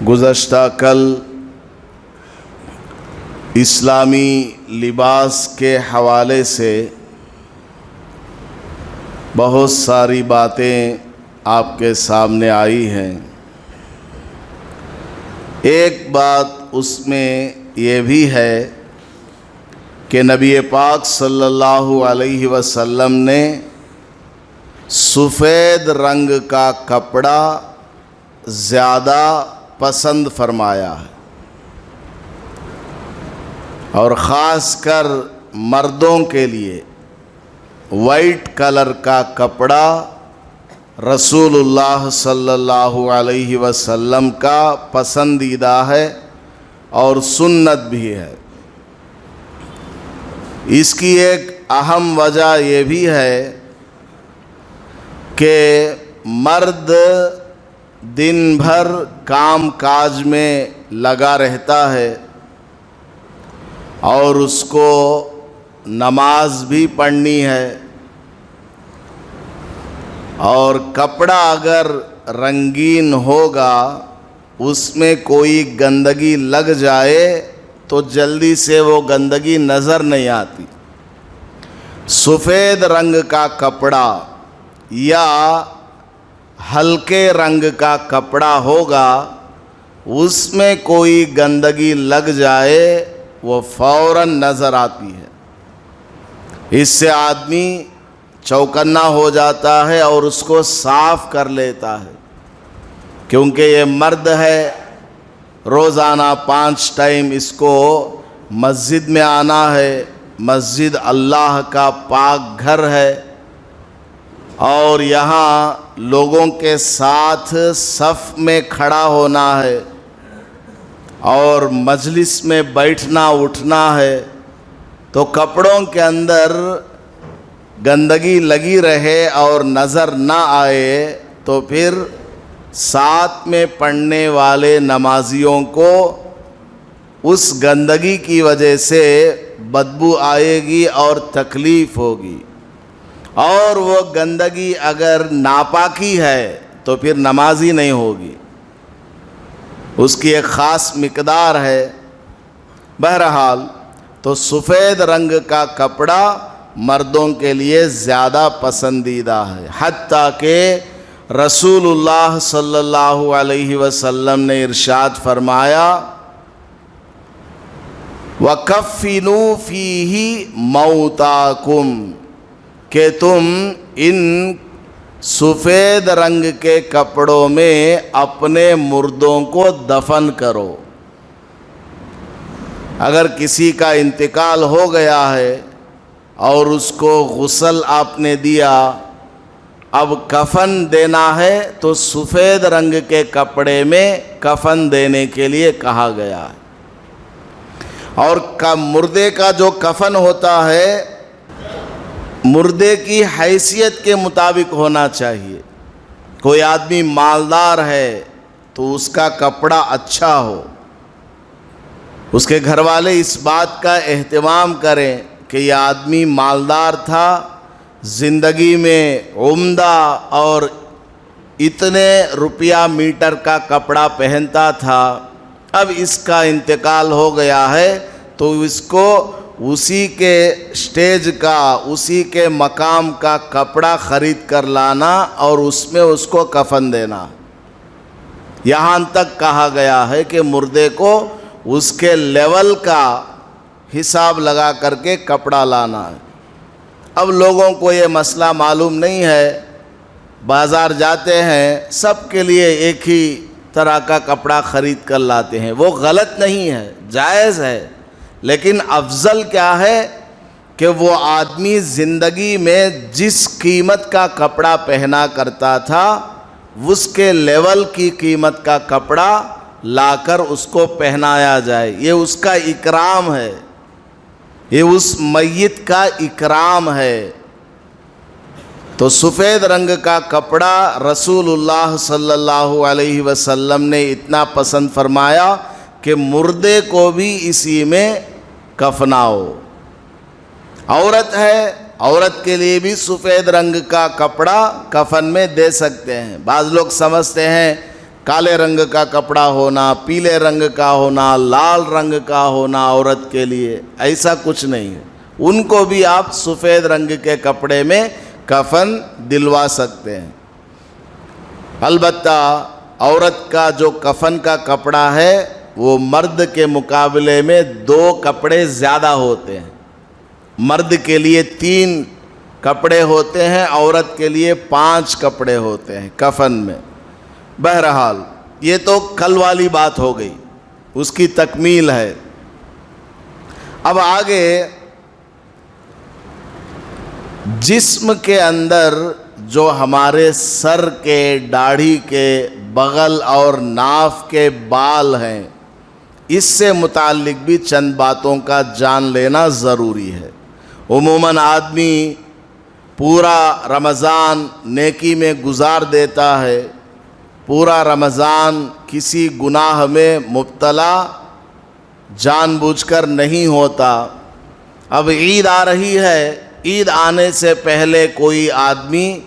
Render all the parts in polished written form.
گزشتہ کل اسلامی لباس کے حوالے سے بہت ساری باتیں آپ کے سامنے آئی ہیں۔ ایک بات اس میں یہ بھی ہے کہ نبی پاک صلی اللہ علیہ وسلم نے سفید رنگ کا کپڑا زیادہ پسند فرمایا ہے، اور خاص کر مردوں کے لیے وائٹ کلر کا کپڑا رسول اللہ صلی اللہ علیہ وسلم کا پسندیدہ ہے اور سنت بھی ہے۔ اس کی ایک اہم وجہ یہ بھی ہے کہ مرد دن بھر کام کاج میں لگا رہتا ہے اور اس کو نماز بھی پڑھنی ہے، اور کپڑا اگر رنگین ہوگا اس میں کوئی گندگی لگ جائے تو جلدی سے وہ گندگی نظر نہیں آتی۔ سفید رنگ کا کپڑا یا ہلکے رنگ کا کپڑا ہوگا، اس میں کوئی گندگی لگ جائے وہ فوراً نظر آتی ہے۔ اس سے آدمی چوکنا ہو جاتا ہے اور اس کو صاف کر لیتا ہے، کیونکہ یہ مرد ہے، روزانہ 5 ٹائم اس کو مسجد میں آنا ہے، مسجد اللہ کا پاک گھر ہے، اور یہاں لوگوں کے ساتھ صف میں کھڑا ہونا ہے اور مجلس میں بیٹھنا اٹھنا ہے، تو کپڑوں کے اندر گندگی لگی رہے اور نظر نہ آئے تو پھر ساتھ میں پڑھنے والے نمازیوں کو اس گندگی کی وجہ سے بدبو آئے گی اور تکلیف ہوگی، اور وہ گندگی اگر ناپاکی ہے تو پھر نماز ہی نہیں ہوگی، اس کی ایک خاص مقدار ہے۔ بہرحال تو سفید رنگ کا کپڑا مردوں کے لیے زیادہ پسندیدہ ہے، حتیٰ کہ رسول اللہ صلی اللہ علیہ وسلم نے ارشاد فرمایا وَكَفِّنُوا فِيهِ مَوْتَاكُمْ، کہ تم ان سفید رنگ کے کپڑوں میں اپنے مردوں کو دفن کرو۔ اگر کسی کا انتقال ہو گیا ہے اور اس کو غسل آپ نے دیا، اب کفن دینا ہے تو سفید رنگ کے کپڑے میں کفن دینے کے لیے کہا گیا ہے، اور مردے کا جو کفن ہوتا ہے مردے کی حیثیت کے مطابق ہونا چاہیے۔ کوئی آدمی مالدار ہے تو اس کا کپڑا اچھا ہو، اس کے گھر والے اس بات کا اہتمام کریں کہ یہ آدمی مالدار تھا، زندگی میں عمدہ اور اتنے روپیہ میٹر کا کپڑا پہنتا تھا، اب اس کا انتقال ہو گیا ہے تو اس کو اسی کے سٹیج کا، اسی کے مقام کا کپڑا خرید کر لانا اور اس میں اس کو کفن دینا۔ یہاں تک کہا گیا ہے کہ مردے کو اس کے لیول کا حساب لگا کر کے کپڑا لانا ہے۔ اب لوگوں کو یہ مسئلہ معلوم نہیں ہے، بازار جاتے ہیں سب کے لیے ایک ہی طرح کا کپڑا خرید کر لاتے ہیں۔ وہ غلط نہیں ہے، جائز ہے، لیکن افضل کیا ہے کہ وہ آدمی زندگی میں جس قیمت کا کپڑا پہنا کرتا تھا اس کے لیول کی قیمت کا کپڑا لا کر اس کو پہنایا جائے۔ یہ اس کا اکرام ہے، یہ اس میت کا اکرام ہے۔ تو سفید رنگ کا کپڑا رسول اللہ صلی اللہ علیہ وسلم نے اتنا پسند فرمایا کہ مردے کو بھی اسی میں کفناؤ۔ عورت ہے، عورت کے لیے بھی سفید رنگ کا کپڑا کفن میں دے سکتے ہیں۔ بعض لوگ سمجھتے ہیں کالے رنگ کا کپڑا ہونا، پیلے رنگ کا ہونا، لال رنگ کا ہونا عورت کے لیے، ایسا کچھ نہیں ہے۔ ان کو بھی آپ سفید رنگ کے کپڑے میں کفن دلوا سکتے ہیں۔ البتہ عورت کا جو کفن کا کپڑا ہے وہ مرد کے مقابلے میں 2 کپڑے زیادہ ہوتے ہیں۔ مرد کے لیے 3 کپڑے ہوتے ہیں، عورت کے لیے 5 کپڑے ہوتے ہیں کفن میں۔ بہرحال یہ تو کل والی بات ہو گئی، اس کی تکمیل ہے۔ اب آگے جسم کے اندر جو ہمارے سر کے، داڑھی کے، بغل اور ناف کے بال ہیں، اس سے متعلق بھی چند باتوں کا جان لینا ضروری ہے۔ عموماً آدمی پورا رمضان نیکی میں گزار دیتا ہے، پورا رمضان کسی گناہ میں مبتلا جان بوجھ کر نہیں ہوتا۔ اب عید آ رہی ہے، عید آنے سے پہلے کوئی آدمی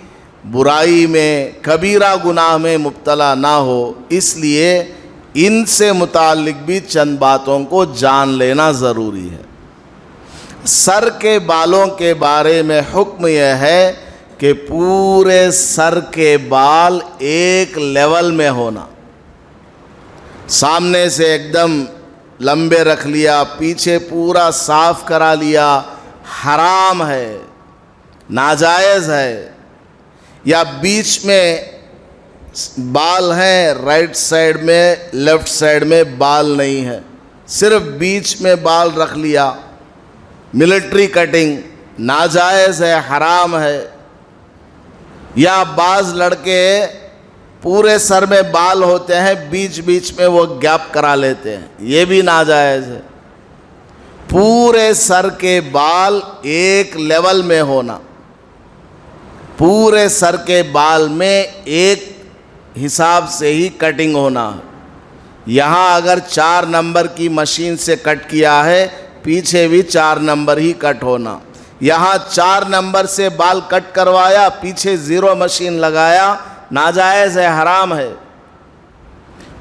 برائی میں، کبیرہ گناہ میں مبتلا نہ ہو، اس لیے ان سے متعلق بھی چند باتوں کو جان لینا ضروری ہے۔ سر کے بالوں کے بارے میں حکم یہ ہے کہ پورے سر کے بال ایک لیول میں ہونا۔ سامنے سے ایک دم لمبے رکھ لیا، پیچھے پورا صاف کرا لیا، حرام ہے، ناجائز ہے۔ یا بیچ میں بال ہیں، رائٹ سائڈ میں، لیفٹ سائڈ میں بال نہیں ہے، صرف بیچ میں بال رکھ لیا، ملٹری کٹنگ، ناجائز ہے، حرام ہے۔ یا بعض لڑکے پورے سر میں بال ہوتے ہیں، بیچ بیچ میں وہ گیپ کرا لیتے ہیں، یہ بھی ناجائز ہے۔ پورے سر کے بال ایک لیول میں ہونا، پورے سر کے بال میں ایک حساب سے ہی کٹنگ ہونا ہے۔ یہاں اگر 4 نمبر کی مشین سے کٹ کیا ہے، پیچھے بھی 4 نمبر ہی کٹ ہونا۔ یہاں 4 نمبر سے بال کٹ کروایا، پیچھے 0 مشین لگایا، ناجائز ہے، حرام ہے۔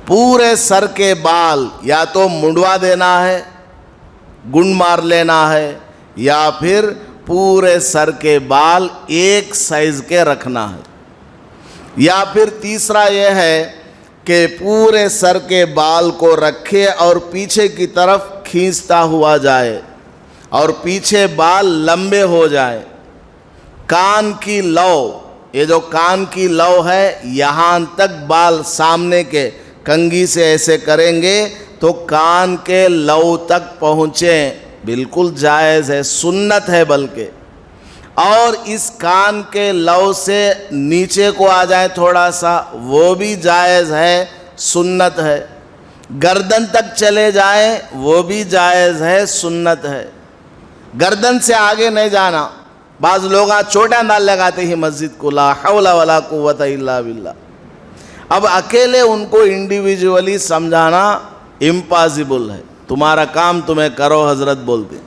پورے سر کے بال یا تو منڈوا دینا ہے، گنڈ مار لینا ہے، یا پھر پورے سر کے بال ایک سائز کے رکھنا ہے۔ یا پھر تیسرا یہ ہے کہ پورے سر کے بال کو رکھے اور پیچھے کی طرف کھینچتا ہوا جائے اور پیچھے بال لمبے ہو جائے۔ کان کی لو، یہ جو کان کی لو ہے، یہاں تک بال سامنے کے کنگھی سے ایسے کریں گے تو کان کے لو تک پہنچیں، بالکل جائز ہے، سنت ہے بلکہ۔ اور اس کان کے لو سے نیچے کو آ جائیں تھوڑا سا، وہ بھی جائز ہے، سنت ہے۔ گردن تک چلے جائیں، وہ بھی جائز ہے، سنت ہے۔ گردن سے آگے نہیں جانا۔ بعض لوگ چھوٹا انداز لگاتے ہی مسجد کو، لا حول ولا قوت الا باللہ۔ اب اکیلے ان کو انڈیویجولی سمجھانا امپاسبل ہے، تمہارا کام تمہیں کرو حضرت بولتے۔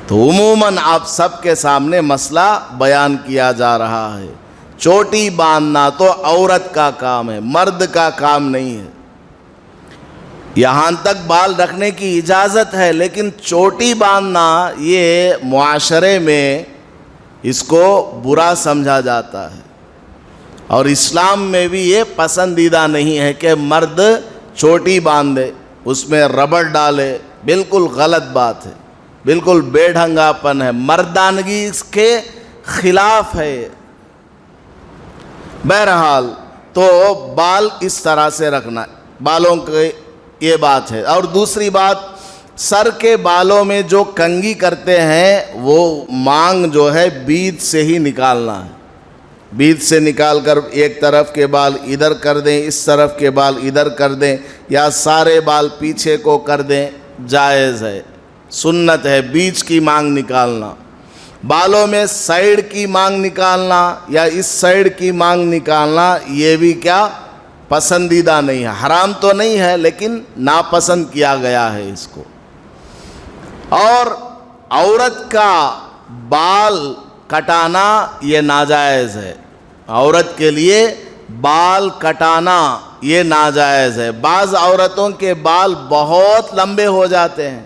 تو عموماً آپ سب کے سامنے مسئلہ بیان کیا جا رہا ہے۔ چوٹی باندھنا تو عورت کا کام ہے، مرد کا کام نہیں ہے۔ یہاں تک بال رکھنے کی اجازت ہے، لیکن چوٹی باندھنا یہ معاشرے میں اس کو برا سمجھا جاتا ہے، اور اسلام میں بھی یہ پسندیدہ نہیں ہے کہ مرد چوٹی باندھے، اس میں ربڑ ڈالے، بالکل غلط بات ہے، بالکل بے ڈھنگا پن ہے، مردانگی اس کے خلاف ہے۔ بہرحال تو بال اس طرح سے رکھنا ہے، بالوں کے یہ بات ہے۔ اور دوسری بات، سر کے بالوں میں جو کنگھی کرتے ہیں وہ مانگ جو ہے بیچ سے ہی نکالنا ہے، بیچ سے نکال کر ایک طرف کے بال ادھر کر دیں، اس طرف کے بال ادھر کر دیں، یا سارے بال پیچھے کو کر دیں، جائز ہے، سنت ہے بیچ کی مانگ نکالنا۔ بالوں میں سائیڈ کی مانگ نکالنا یا اس سائیڈ کی مانگ نکالنا یہ بھی کیا پسندیدہ نہیں ہے، حرام تو نہیں ہے لیکن ناپسند کیا گیا ہے اس کو۔ اور عورت کا بال کٹانا یہ ناجائز ہے، عورت کے لیے بال کٹانا یہ ناجائز ہے۔ بعض عورتوں کے بال بہت لمبے ہو جاتے ہیں،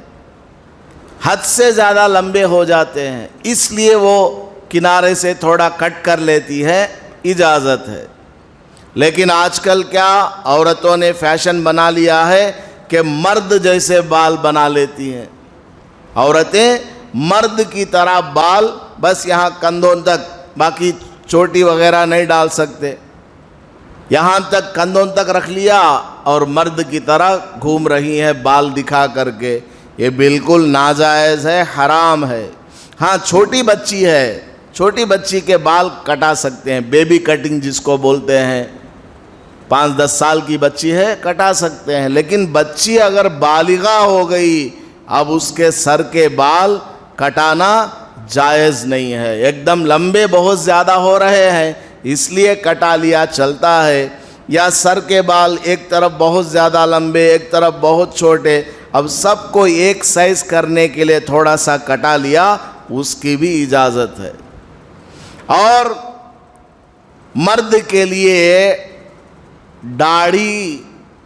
حد سے زیادہ لمبے ہو جاتے ہیں، اس لیے وہ کنارے سے تھوڑا کٹ کر لیتی ہے، اجازت ہے۔ لیکن آج کل کیا عورتوں نے فیشن بنا لیا ہے کہ مرد جیسے بال بنا لیتی ہیں۔ عورتیں مرد کی طرح بال بس یہاں کندھوں تک، باقی چوٹی وغیرہ نہیں ڈال سکتے، یہاں تک کندھوں تک رکھ لیا اور مرد کی طرح گھوم رہی ہیں بال دکھا کر کے۔ یہ بالکل ناجائز ہے، حرام ہے۔ ہاں چھوٹی بچی ہے، چھوٹی بچی کے بال کٹا سکتے ہیں، بیبی کٹنگ جس کو بولتے ہیں، 5-10 سال کی بچی ہے کٹا سکتے ہیں، لیکن بچی اگر بالغہ ہو گئی اب اس کے سر کے بال کٹانا جائز نہیں ہے۔ ایک دم لمبے بہت زیادہ ہو رہے ہیں اس لیے کٹا لیا چلتا ہے، یا سر کے بال ایک طرف بہت زیادہ لمبے ایک طرف بہت چھوٹے، اب سب کو ایک سائز کرنے کے لیے تھوڑا سا کٹا لیا، اس کی بھی اجازت ہے۔ اور مرد کے لیے داڑھی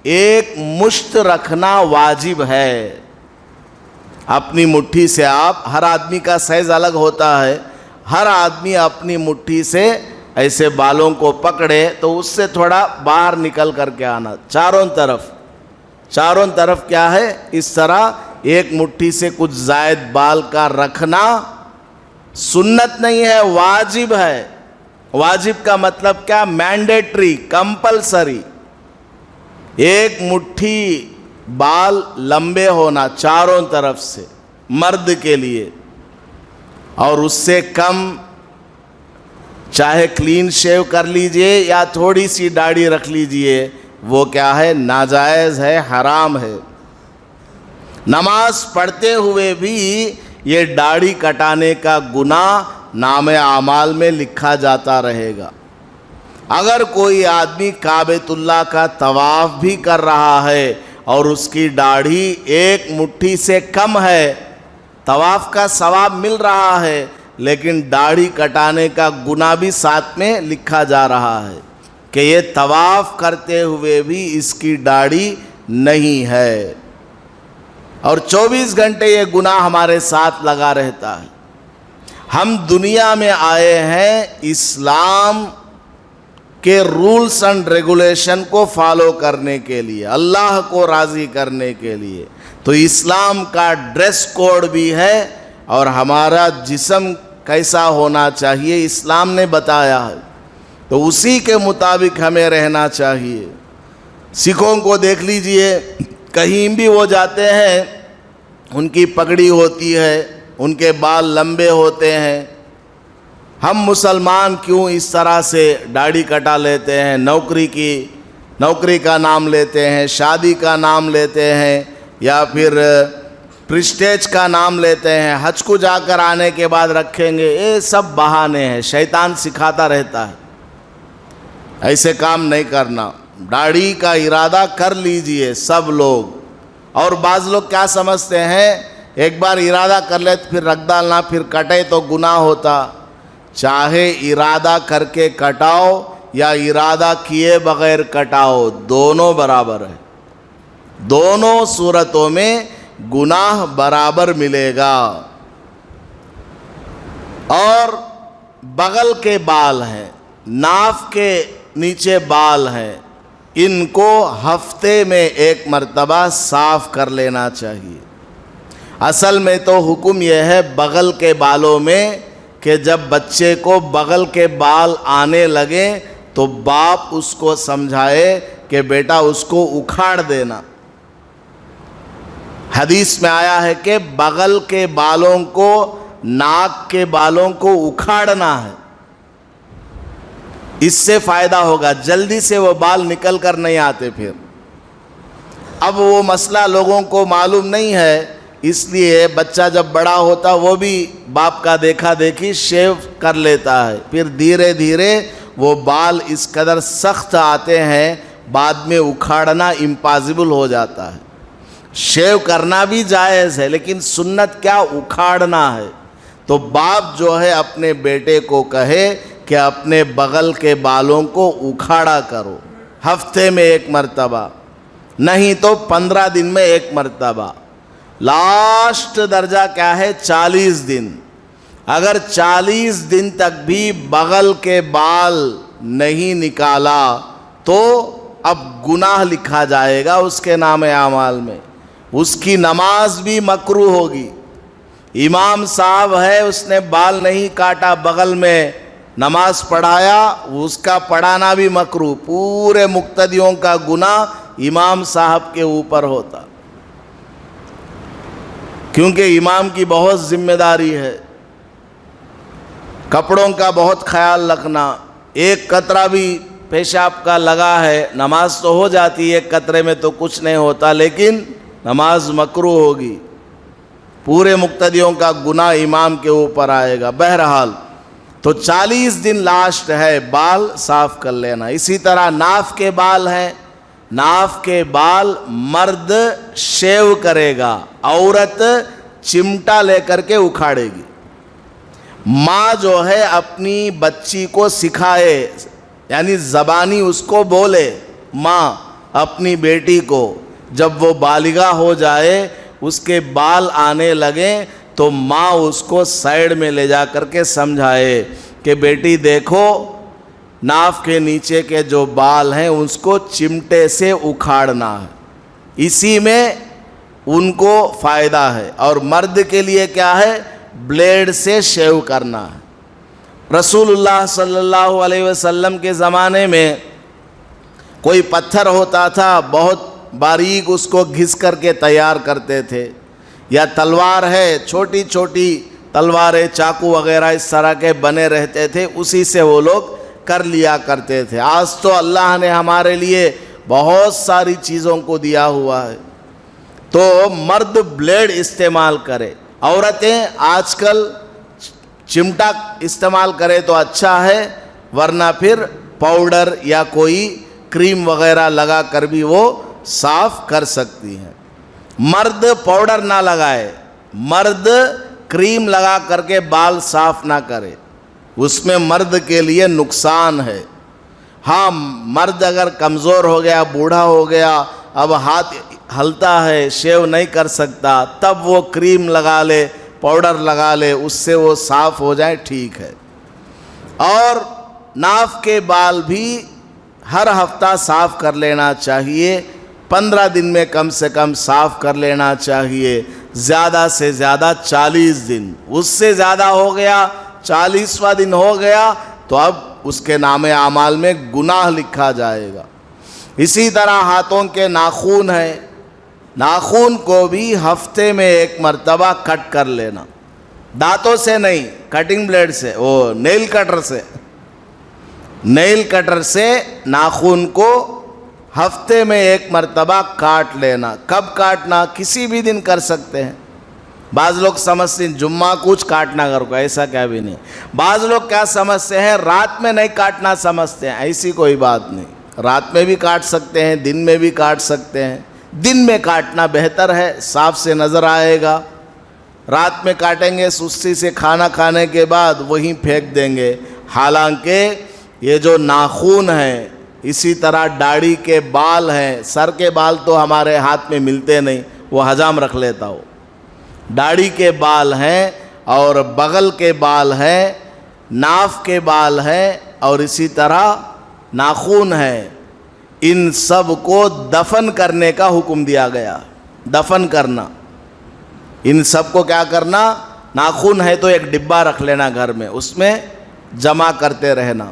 ایک مشت رکھنا واجب ہے۔ اپنی مٹھی سے آپ، ہر آدمی کا سائز الگ ہوتا ہے، ہر آدمی اپنی مٹھی سے ایسے بالوں کو پکڑے تو اس سے تھوڑا باہر نکل کر کے آنا، چاروں طرف کیا ہے، اس طرح ایک مٹھی سے کچھ زائد بال کا رکھنا سنت نہیں ہے، واجب ہے۔ واجب کا مطلب کیا؟ Mandatory, compulsory. ایک مٹھی بال لمبے ہونا چاروں طرف سے مرد کے لیے، اور اس سے کم چاہے کلین شیو کر لیجئے یا تھوڑی سی داڑھی رکھ لیجئے، وہ کیا ہے؟ ناجائز ہے، حرام ہے۔ نماز پڑھتے ہوئے بھی یہ داڑھی کٹانے کا گناہ نام اعمال میں لکھا جاتا رہے گا۔ اگر کوئی آدمی کعبۃ اللہ کا طواف بھی کر رہا ہے اور اس کی داڑھی ایک مٹھی سے کم ہے، طواف کا ثواب مل رہا ہے لیکن داڑھی کٹانے کا گناہ بھی ساتھ میں لکھا جا رہا ہے کہ یہ طواف کرتے ہوئے بھی اس کی داڑھی نہیں ہے، اور 24 گھنٹے یہ گناہ ہمارے ساتھ لگا رہتا ہے۔ ہم دنیا میں آئے ہیں اسلام کے رولز اینڈ ریگولیشن کو فالو کرنے کے لیے، اللہ کو راضی کرنے کے لیے، تو اسلام کا ڈریس کوڈ بھی ہے اور ہمارا جسم کیسا ہونا چاہیے اسلام نے بتایا ہے، تو اسی کے مطابق ہمیں رہنا چاہیے۔ سکھوں کو دیکھ لیجئے، کہیں بھی وہ جاتے ہیں ان کی پگڑی ہوتی ہے، ان کے بال لمبے ہوتے ہیں۔ ہم مسلمان کیوں اس طرح سے داڑھی کٹا لیتے ہیں، نوکری کا نام لیتے ہیں، شادی کا نام لیتے ہیں، یا پھر پریسٹیج کا نام لیتے ہیں، حج کو جا کر آنے کے بعد رکھیں گے، یہ سب بہانے ہیں، شیطان سکھاتا رہتا ہے۔ ایسے کام نہیں کرنا، داڑھی کا ارادہ کر لیجئے سب لوگ۔ اور بعض لوگ کیا سمجھتے ہیں، ایک بار ارادہ کر لے تو پھر رکھ ڈالنا، پھر کٹے تو گناہ ہوتا۔ چاہے ارادہ کر کے کٹاؤ یا ارادہ کیے بغیر کٹاؤ، دونوں برابر ہے، دونوں صورتوں میں گناہ برابر ملے گا۔ اور بغل کے بال ہیں، ناف کے نیچے بال ہیں، ان کو ہفتے میں ایک مرتبہ صاف کر لینا چاہیے۔ اصل میں تو حکم یہ ہے بغل کے بالوں میں کہ جب بچے کو بغل کے بال آنے لگے تو باپ اس کو سمجھائے کہ بیٹا اس کو اکھاڑ دینا۔ حدیث میں آیا ہے کہ بغل کے بالوں کو، ناک کے بالوں کو اکھاڑنا ہے، اس سے فائدہ ہوگا، جلدی سے وہ بال نکل کر نہیں آتے۔ پھر اب وہ مسئلہ لوگوں کو معلوم نہیں ہے، اس لیے بچہ جب بڑا ہوتا وہ بھی باپ کا دیکھا دیکھی شیو کر لیتا ہے، پھر دھیرے دھیرے وہ بال اس قدر سخت آتے ہیں بعد میں اکھاڑنا امپاسبل ہو جاتا ہے۔ شیو کرنا بھی جائز ہے لیکن سنت کیا؟ اکھاڑنا ہے۔ تو باپ جو ہے اپنے بیٹے کو کہے کہ اپنے بغل کے بالوں کو اکھاڑا کرو، ہفتے میں 1 مرتبہ، نہیں تو 15 دن میں 1 مرتبہ۔ لاسٹ درجہ کیا ہے؟ 40 دن۔ اگر 40 دن تک بھی بغل کے بال نہیں نکالا تو اب گناہ لکھا جائے گا اس کے نام اعمال میں، اس کی نماز بھی مکروہ ہوگی۔ امام صاحب ہے، اس نے بال نہیں کاٹا، بغل میں نماز پڑھایا، اس کا پڑھانا بھی مکروہ، پورے مقتدیوں کا گناہ امام صاحب کے اوپر ہوتا، کیونکہ امام کی بہت ذمہ داری ہے، کپڑوں کا بہت خیال رکھنا۔ 1 قطرہ بھی پیشاب کا لگا ہے، نماز تو ہو جاتی ہے، 1 قطرے میں تو کچھ نہیں ہوتا، لیکن نماز مکروہ ہوگی، پورے مقتدیوں کا گناہ امام کے اوپر آئے گا۔ بہرحال تو 40 دن لاسٹ ہے، بال صاف کر لینا۔ اسی طرح ناف کے بال ہیں، ناف کے بال مرد شیو کرے گا، عورت چمٹا لے کر کے اکھاڑے گی۔ ماں جو ہے اپنی بچی کو سکھائے، یعنی زبانی اس کو بولے، ماں اپنی بیٹی کو جب وہ بالغہ ہو جائے، اس کے بال آنے لگیں تو ماں اس کو سائیڈ میں لے جا کر کے سمجھائے کہ بیٹی دیکھو، ناف کے نیچے کے جو بال ہیں اس کو چمٹے سے اکھاڑنا ہے، اسی میں ان کو فائدہ ہے۔ اور مرد کے لیے کیا ہے؟ بلیڈ سے شیو کرنا ہے۔ رسول اللہ صلی اللہ علیہ وسلم کے زمانے میں کوئی پتھر ہوتا تھا، بہت باریک، اس کو گھس کر کے تیار کرتے تھے، یا تلوار ہے، چھوٹی چھوٹی تلواریں، چاقو وغیرہ اس طرح کے بنے رہتے تھے، اسی سے وہ لوگ کر لیا کرتے تھے۔ آج تو اللہ نے ہمارے لیے بہت ساری چیزوں کو دیا ہوا ہے، تو مرد بلیڈ استعمال کرے، عورتیں آج کل چمٹا استعمال کرے تو اچھا ہے، ورنہ پھر پاؤڈر یا کوئی کریم وغیرہ لگا کر بھی وہ صاف کر سکتی ہیں۔ مرد پاؤڈر نہ لگائے، مرد کریم لگا کر کے بال صاف نہ کرے، اس میں مرد کے لیے نقصان ہے۔ ہاں، مرد اگر کمزور ہو گیا، بوڑھا ہو گیا، اب ہاتھ ہلتا ہے، شیو نہیں کر سکتا، تب وہ کریم لگا لے، پاؤڈر لگا لے، اس سے وہ صاف ہو جائے، ٹھیک ہے۔ اور ناف کے بال بھی ہر ہفتہ صاف کر لینا چاہیے، 15 دن میں کم سے کم صاف کر لینا چاہیے، زیادہ سے زیادہ 40 دن۔ اس سے زیادہ ہو گیا، 40واں دن ہو گیا تو اب اس کے نام اعمال میں گناہ لکھا جائے گا۔ اسی طرح ہاتھوں کے ناخون ہیں، ناخون کو بھی ہفتے میں 1 مرتبہ کٹ کر لینا، دانتوں سے نہیں، کٹنگ بلیڈ سے، وہ نیل کٹر سے، نیل کٹر سے ناخون کو ہفتے میں 1 مرتبہ کاٹ لینا۔ کب کاٹنا؟ کسی بھی دن کر سکتے ہیں۔ بعض لوگ سمجھتے ہیں جمعہ کچھ کاٹنا گھر کو، ایسا کیا بھی نہیں۔ بعض لوگ کیا سمجھتے ہیں؟ رات میں نہیں کاٹنا سمجھتے ہیں، ایسی کوئی بات نہیں، رات میں بھی کاٹ سکتے ہیں، دن میں بھی کاٹ سکتے ہیں۔ دن میں کاٹنا بہتر ہے، صاف سے نظر آئے گا۔ رات میں کاٹیں گے سستی سے، کھانا کھانے کے بعد وہیں پھینک دیں گے۔ حالانکہ یہ جو ناخون ہیں، اسی طرح داڑھی کے بال ہیں، سر کے بال تو ہمارے ہاتھ میں ملتے نہیں، وہ حجام رکھ لیتا ہو، داڑھی کے بال ہیں اور بغل کے بال ہیں، ناف کے بال ہیں اور اسی طرح ناخون ہیں، ان سب کو دفن کرنے کا حکم دیا گیا۔ دفن کرنا، ان سب کو کیا کرنا؟ ناخون ہے تو ایک ڈبہ رکھ لینا گھر میں، اس میں جمع کرتے رہنا،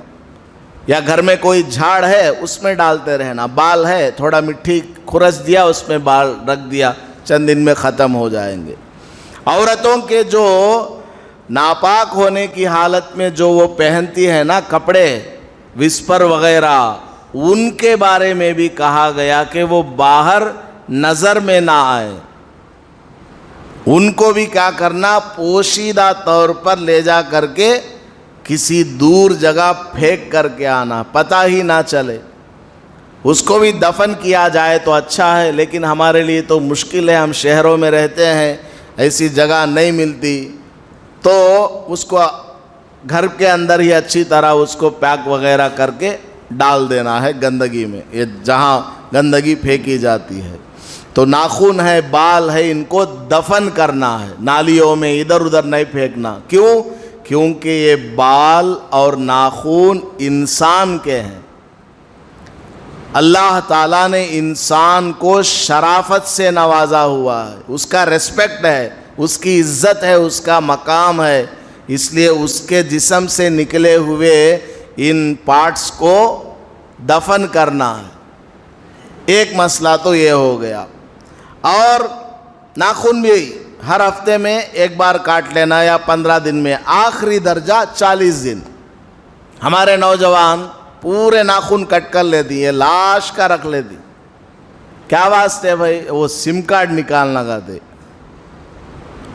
یا گھر میں کوئی جھاڑ ہے اس میں ڈالتے رہنا، بال ہے تھوڑا مٹی کھرچ دیا اس میں بال رکھ دیا، چند دن میں ختم ہو جائیں گے۔ عورتوں کے جو ناپاک ہونے کی حالت میں جو وہ پہنتی ہیں نا کپڑے، وسپر وغیرہ، ان کے بارے میں بھی کہا گیا کہ وہ باہر نظر میں نہ آئے، ان کو بھی کیا کرنا؟ پوشیدہ طور پر لے جا کر کے کسی دور جگہ پھینک کر کے آنا، پتہ ہی نہ چلے۔ اس کو بھی دفن کیا جائے تو اچھا ہے، لیکن ہمارے لیے تو مشکل ہے، ہم شہروں میں رہتے ہیں، ایسی جگہ نہیں ملتی، تو اس کو گھر کے اندر ہی اچھی طرح اس کو پیک وغیرہ کر کے ڈال دینا ہے گندگی میں، یہ جہاں گندگی پھینکی جاتی ہے۔ تو ناخن ہے، بال ہے، ان کو دفن کرنا ہے، نالیوں میں ادھر ادھر نہیں پھینکنا۔ کیوں؟ کیونکہ یہ بال اور ناخن انسان کے ہیں۔ اللہ تعالیٰ نے انسان کو شرافت سے نوازا ہوا ہے، اس کا ریسپیکٹ ہے، اس کی عزت ہے، اس کا مقام ہے، اس لیے اس کے جسم سے نکلے ہوئے ان پارٹس کو دفن کرنا ہے۔ ایک مسئلہ تو یہ ہو گیا۔ اور ناخن بھی ہر ہفتے میں ایک بار کاٹ لینا یا 15 دن میں، آخری درجہ 40 دن۔ ہمارے نوجوان پورے ناخن کٹ کر لیتی ہے، لاش کا رکھ لیتی۔ کیا واسطے بھائی؟ وہ سم کارڈ نکالنا چاہتے۔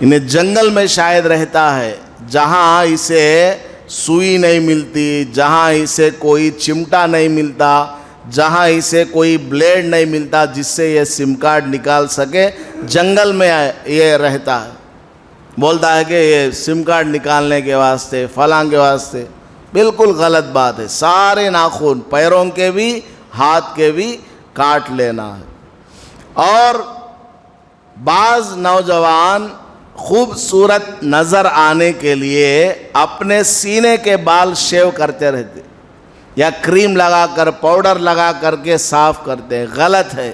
انہیں جنگل میں شاید رہتا ہے جہاں اسے سوئی نہیں ملتی، جہاں اسے کوئی چمٹا نہیں ملتا، جہاں اسے کوئی بلیڈ نہیں ملتا جس سے یہ سم کارڈ نکال سکے، جنگل میں یہ رہتا ہے۔ بولتا ہے کہ یہ سم کارڈ نکالنے کے واسطے، فلاں کے واسطے۔ بالکل غلط بات ہے۔ سارے ناخن، پیروں کے بھی ہاتھ کے بھی کاٹ لینا ہے۔ اور بعض نوجوان خوبصورت نظر آنے کے لیے اپنے سینے کے بال شیو کرتے رہتے، یا کریم لگا کر، پاؤڈر لگا کر کے صاف کرتے ہیں۔ غلط ہے۔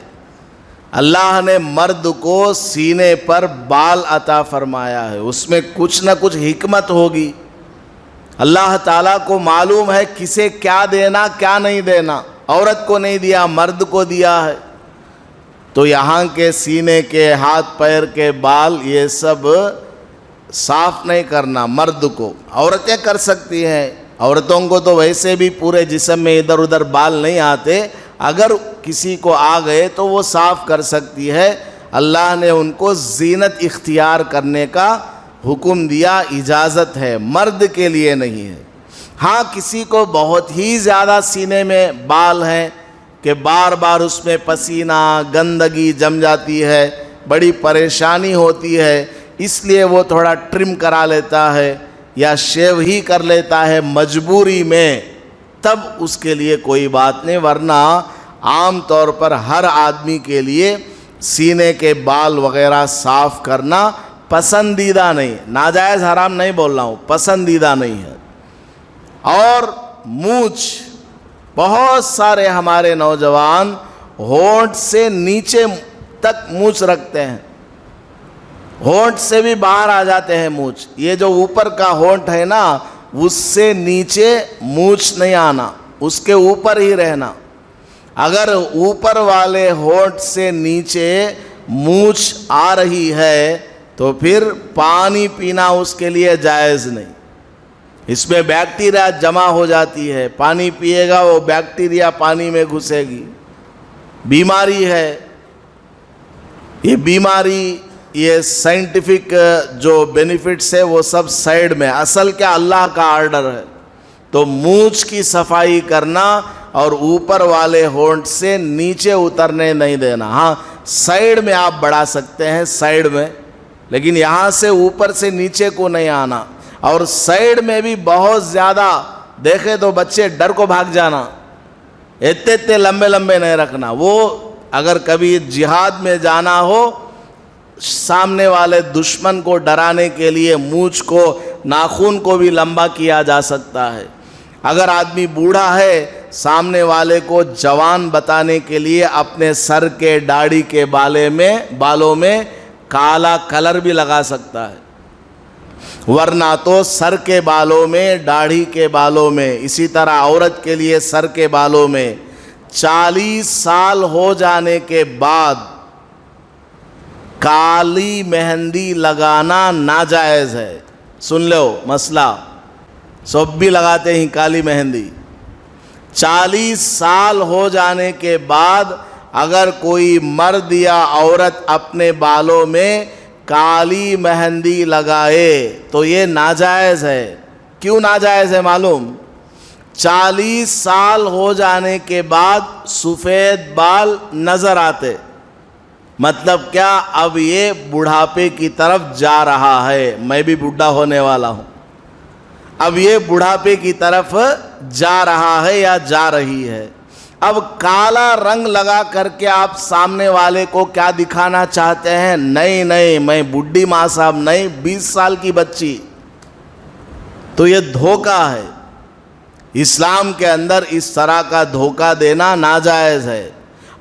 اللہ نے مرد کو سینے پر بال عطا فرمایا ہے، اس میں کچھ نہ کچھ حکمت ہوگی۔ اللہ تعالیٰ کو معلوم ہے کسے کیا دینا کیا نہیں دینا۔ عورت کو نہیں دیا، مرد کو دیا ہے۔ تو یہاں کے سینے کے، ہاتھ پیر کے بال یہ سب صاف نہیں کرنا مرد کو۔ عورتیں کر سکتی ہیں، عورتوں کو تو ویسے بھی پورے جسم میں ادھر ادھر بال نہیں آتے، اگر کسی کو آ گئے تو وہ صاف کر سکتی ہے۔ اللہ نے ان کو زینت اختیار کرنے کا حکم دیا، اجازت ہے، مرد کے لیے نہیں ہے۔ ہاں کسی کو بہت ہی زیادہ سینے میں بال ہیں کہ بار بار اس میں پسینہ، گندگی جم جاتی ہے، بڑی پریشانی ہوتی ہے، اس لیے وہ تھوڑا ٹرم کرا لیتا ہے یا شیو ہی کر لیتا ہے مجبوری میں، تب اس کے لیے کوئی بات نہیں، ورنہ عام طور پر ہر آدمی کے لیے سینے کے بال وغیرہ صاف کرنا پسندیدہ نہیں، ناجائز حرام نہیں بول رہا ہوں، پسندیدہ نہیں ہے۔ اور مونچھ، بہت سارے ہمارے نوجوان ہونٹ سے نیچے تک مونچھ رکھتے ہیں، ہونٹ سے بھی باہر آ جاتے ہیں مونچھ۔ یہ جو اوپر کا ہونٹ ہے نا، اس سے نیچے مونچھ نہیں آنا، اس کے اوپر ہی رہنا۔ اگر اوپر والے ہونٹ سے نیچے مونچھ آ رہی ہے تو پھر پانی پینا اس کے لیے جائز نہیں۔ اس میں بیکٹیریا جمع ہو جاتی ہے، پانی پیے گا وہ بیکٹیریا پانی میں گھسے گی، بیماری ہے۔ یہ بیماری، یہ سائنٹیفک جو بینیفٹس ہے وہ سب سائیڈ میں، اصل کیا اللہ کا آرڈر ہے۔ تو مونچھ کی صفائی کرنا اور اوپر والے ہونٹ سے نیچے اترنے نہیں دینا۔ ہاں سائیڈ میں آپ بڑھا سکتے ہیں، سائیڈ میں، لیکن یہاں سے اوپر سے نیچے کو نہیں آنا۔ اور سائیڈ میں بھی بہت زیادہ دیکھے تو بچے ڈر کو بھاگ جانا، اتنے لمبے لمبے نہیں رکھنا۔ وہ اگر کبھی جہاد میں جانا ہو، سامنے والے دشمن کو ڈرانے کے لیے مونچھ کو، ناخن کو بھی لمبا کیا جا سکتا ہے۔ اگر آدمی بوڑھا ہے، سامنے والے کو جوان بتانے کے لیے اپنے سر کے داڑھی کے بالوں میں کالا کلر بھی لگا سکتا ہے، ورنہ تو سر کے بالوں میں، داڑھی کے بالوں میں، اسی طرح عورت کے لیے سر کے بالوں میں 40 سال ہو جانے کے بعد کالی مہندی لگانا ناجائز ہے۔ سن لو مسئلہ، سب بھی لگاتے ہیں کالی مہندی۔ 40 سال ہو جانے کے بعد اگر کوئی مرد یا عورت اپنے بالوں میں کالی مہندی لگائے تو یہ ناجائز ہے۔ کیوں ناجائز ہے معلوم؟ 40 سال ہو جانے کے بعد سفید بال نظر آتے، مطلب کیا؟ اب یہ بڑھاپے کی طرف جا رہا ہے، میں بھی بوڑھا ہونے والا ہوں۔ اب یہ بڑھاپے کی طرف جا رہا ہے یا جا رہی ہے. اب کالا رنگ لگا کر کے آپ سامنے والے کو کیا دکھانا چاہتے ہیں؟ نہیں نہیں میں بڈھی ماں صاحب نہیں، 20 سال کی بچی. تو یہ دھوکہ ہے. اسلام کے اندر اس طرح کا دھوکہ دینا ناجائز ہے.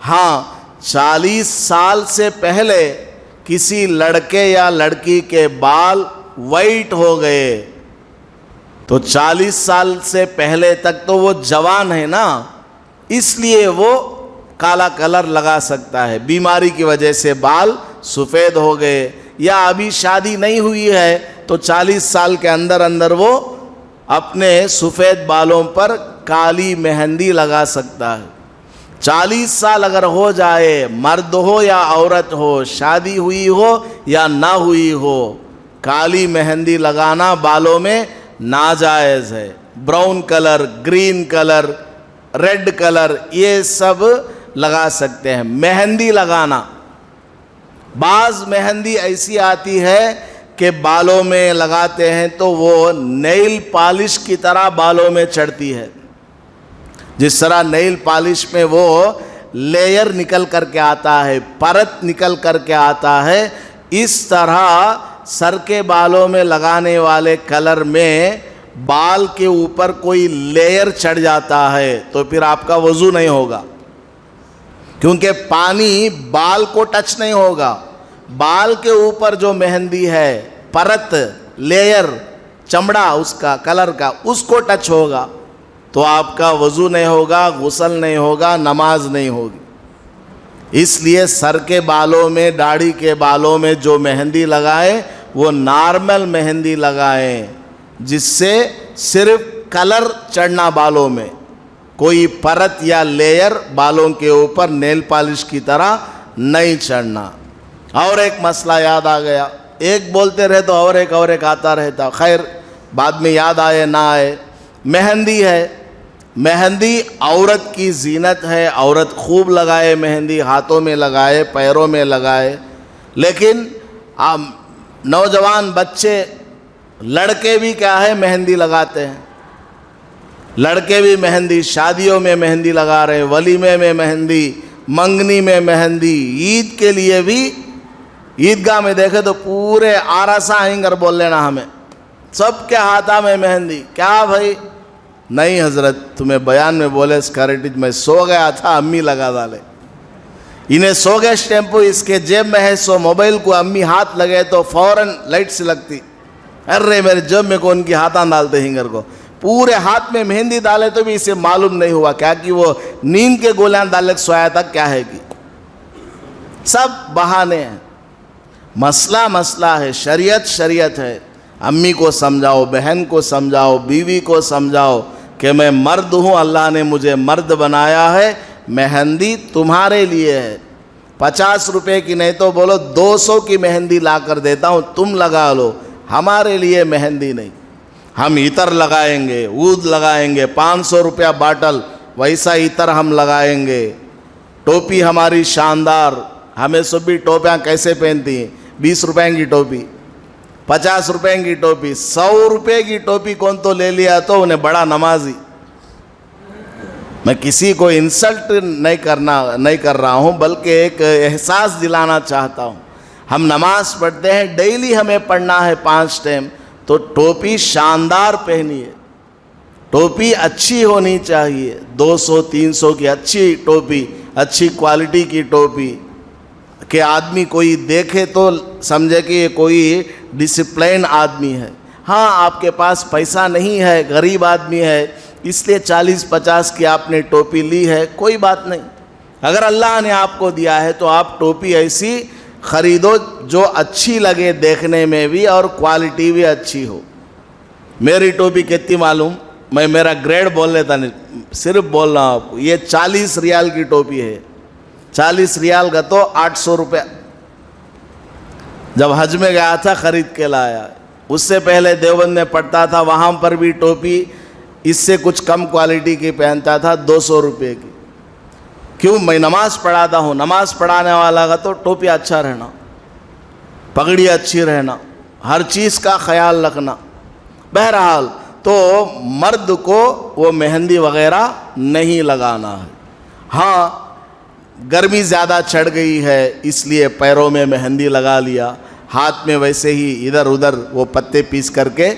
ہاں 40 سال سے پہلے کسی لڑکے یا لڑکی کے بال وائٹ ہو گئے تو 40 سال سے پہلے تک تو وہ جوان ہے نا، اس لیے وہ کالا کلر لگا سکتا ہے. بیماری کی وجہ سے بال سفید ہو گئے یا ابھی شادی نہیں ہوئی ہے تو 40 سال کے اندر اندر وہ اپنے سفید بالوں پر کالی مہندی لگا سکتا ہے. 40 سال اگر ہو جائے، مرد ہو یا عورت ہو، شادی ہوئی ہو یا نہ ہوئی ہو، کالی مہندی لگانا بالوں میں ناجائز ہے. Brown colour, green colour, red colour یہ سب لگا سکتے ہیں. مہندی لگانا، بعض مہندی ایسی آتی ہے کہ بالوں میں لگاتے ہیں تو وہ نیل پالش کی طرح بالوں میں چڑھتی ہے. جس طرح نیل پالش میں وہ لیئر نکل کر کے آتا ہے، پرت نکل کر کے آتا ہے، اس طرح سر کے بالوں میں لگانے والے کلر میں بال کے اوپر کوئی لیئر چڑھ جاتا ہے تو پھر آپ کا وضو نہیں ہوگا، کیونکہ پانی بال کو ٹچ نہیں ہوگا. بال کے اوپر جو مہندی ہے، پرت، لیئر، چمڑا اس کا کلر کا، اس کو ٹچ ہوگا تو آپ کا وضو نہیں ہوگا، غسل نہیں ہوگا، نماز نہیں ہوگی. اس لیے سر کے بالوں میں، داڑھی کے بالوں میں جو مہندی لگائے وہ نارمل مہندی لگائیں، جس سے صرف کلر چڑھنا بالوں میں، کوئی پرت یا لیئر بالوں کے اوپر نیل پالش کی طرح نہیں چڑھنا. اور ایک مسئلہ یاد آ گیا، ایک بولتے رہے تو اور ایک آتا رہتا. خیر بعد میں یاد آئے نہ آئے. مہندی ہے. مہندی عورت کی زینت ہے، عورت خوب لگائے مہندی، ہاتھوں میں لگائے، پیروں میں لگائے. لیکن نوجوان بچے، لڑکے بھی کیا ہے مہندی لگاتے ہیں. لڑکے بھی مہندی، شادیوں میں مہندی لگا رہے ہیں، ولیمے میں مہندی، منگنی میں مہندی. عید کے لیے بھی عیدگاہ میں دیکھے تو پورے آراسا آئیں گر بول لینا ہمیں، سب کے ہاتھوں میں مہندی. کیا بھائی؟ نہیں حضرت، تمہیں بیان میں بولے سکیورٹی میں سو گیا تھا، امی لگا ڈالے. انہیں سو گئے اسٹیمپو اس کے جیب میں ہے، سو موبائل کو امی ہاتھ لگے تو فوراً لائٹ سے لگتی. ارے میرے جیب میں کون کی ہاتھاں ڈالتے ہنگر کو، پورے ہاتھ میں مہندی ڈالے تو بھی اسے معلوم نہیں ہوا کیا کہ وہ نیند کے گولیاں ڈالے سویا تک کیا ہے کہ سب بہانے ہیں. مسئلہ ہے. شریعت ہے. امی کو سمجھاؤ، بہن کو سمجھاؤ، بیوی کو سمجھاؤ کہ میں مرد ہوں، اللہ نے مجھے مرد بنایا ہے، مہندی تمہارے لیے ہے. 50 روپے کی نہیں تو بولو 200 کی مہندی لا کر دیتا ہوں، تم لگا لو، ہمارے لیے مہندی نہیں. ہم عطر لگائیں گے، عود لگائیں گے، 500 روپیہ باٹل ویسا عطر ہم لگائیں گے. ٹوپی ہماری شاندار، ہمیں سب بھی ٹوپیاں کیسے پہنتی ہیں؟ 20 روپے کی ٹوپی، 50 روپے کی ٹوپی، 100 روپے کی ٹوپی کون تو لے لیا تو انہیں بڑا نمازی. میں کسی کو انسلٹ نہیں کر رہا ہوں، بلکہ ایک احساس دلانا چاہتا ہوں. ہم نماز پڑھتے ہیں، ڈیلی ہمیں پڑھنا ہے 5 ٹائم، تو ٹوپی شاندار پہنیے، ٹوپی اچھی ہونی چاہیے، 200-300 کی اچھی ٹوپی، اچھی کوالٹی کی ٹوپی کہ آدمی کوئی دیکھے تو سمجھے کہ یہ کوئی ڈسپلین آدمی ہے. ہاں آپ کے پاس پیسہ نہیں ہے، غریب آدمی ہے، اس لیے 40-50 کی آپ نے ٹوپی لی ہے، کوئی بات نہیں. اگر اللہ نے آپ کو دیا ہے تو آپ ٹوپی ایسی خریدو جو اچھی لگے دیکھنے میں بھی اور کوالٹی بھی اچھی ہو. میری ٹوپی کتنی معلوم؟ میں میرا گریڈ بول لیتا نہیں، صرف بول رہا ہوں آپ کو. یہ 40 ریال کی ٹوپی ہے. 40 ریال کا تو 800 روپے. جب حج میں گیا تھا خرید کے لایا. اس سے پہلے دیوبند میں پڑھتا تھا، وہاں پر بھی ٹوپی اس سے کچھ کم کوالٹی کی پہنتا تھا، 200 روپے کی. کیوں؟ میں نماز پڑھاتا ہوں. نماز پڑھانے والا کا تو ٹوپی اچھا رہنا، پگڑی اچھی رہنا، ہر چیز کا خیال رکھنا. بہرحال تو مرد کو وہ مہندی وغیرہ نہیں لگانا ہے۔ ہاں گرمی زیادہ چڑھ گئی ہے اس لیے پیروں میں مہندی لگا لیا، ہاتھ میں ویسے ہی ادھر ادھر وہ پتے پیس کر کے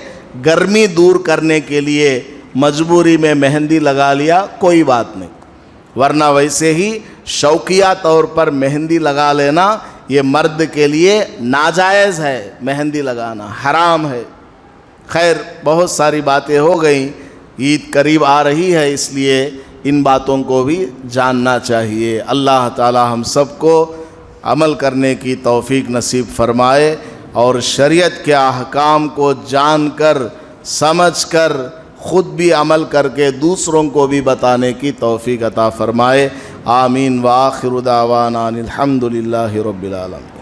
گرمی دور کرنے کے لیے مجبوری میں مہندی لگا لیا، کوئی بات نہیں، ورنہ ویسے ہی شوقیہ طور پر مہندی لگا لینا یہ مرد کے لیے ناجائز ہے، مہندی لگانا حرام ہے۔ خیر بہت ساری باتیں ہو گئیں، عید قریب آ رہی ہے اس لیے ان باتوں کو بھی جاننا چاہیے۔ اللہ تعالی ہم سب کو عمل کرنے کی توفیق نصیب فرمائے اور شریعت کے احکام کو جان کر سمجھ کر خود بھی عمل کر کے دوسروں کو بھی بتانے کی توفیق عطا فرمائے۔ آمین وآخر دعوانا الحمدللہ رب العالمین۔